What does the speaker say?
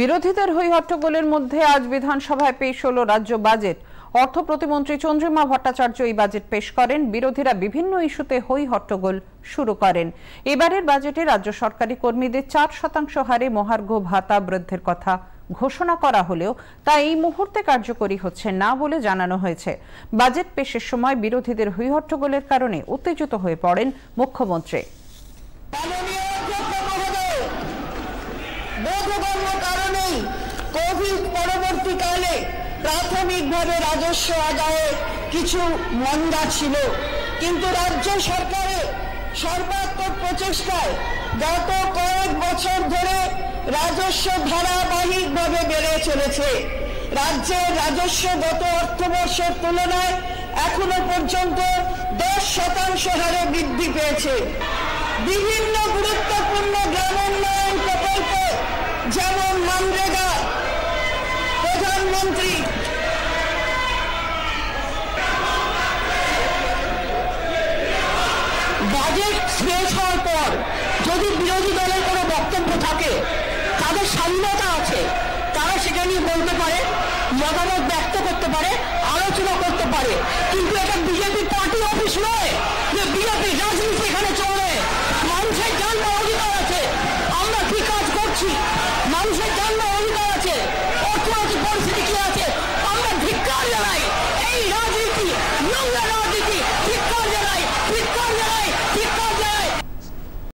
বিরোধীদের হই হট্টগোলের মধ্যে আজ বিধানসভায় পেশ হলো রাজ্য বাজেট। অর্থ প্রতিমন্ত্রী চন্দ্রিমা ভট্টাচার্য এই বাজেট পেশ করেন। বিরোধীরা বিভিন্ন ইস্যুতে হই হট্টগোল শুরু করেন। এবারের বাজেটে রাজ্য সরকারি কর্মীদের 4% হারে মহার্ঘ ভাতা বৃদ্ধির কথা ঘোষণা করা হলেও তা এই মুহূর্তে কার্যকরী হচ্ছে না বলে জানানো হয়েছে। বাজেট পেশের সময় বিরোধীদের হই হট্টগোলের কারণে উত্তেজিত হয়ে পড়েন মুখ্যমন্ত্রী। কোভিড পরবর্তীকালে প্রাথমিকভাবে রাজস্ব আদায়ে কিছু মন্দা ছিল, কিন্তু রাজ্য সরকারের সর্বাত্মক প্রচেষ্টায় গত কয়েক বছর ধরে রাজস্ব ধারাবাহিকভাবে বেড়ে চলেছে। রাজ্যের রাজস্ব গত অর্থবর্ষের তুলনায় এখনো পর্যন্ত 10% হারে বৃদ্ধি পেয়েছে। বিভিন্ন গুরুত্বপূর্ণ গ্রাম উন্নয়ন প্রকল্প যেমন মানরেগা, প্রধানমন্ত্রী বাজেট শেষ হওয়ার পর যদি বিরোধী দলের কোনো বক্তব্য থাকে, তাদের স্বাধীনতা আছে, তারা সেটা নিয়ে বলতে পারে, মতামত ব্যক্ত করতে পারে, আলোচনা করতে পারে, কিন্তু এটা বিজেপি পার্টি অফিস নয় যে বিজেপি রাজনীতি এখানে চলে। মানুষের জানবার অধিকার আছে, আমরা কি কাজ করছি, মানুষের জানবার অধিকার আছে, অর্থনৈতিক পরিস্থিতি কি আছে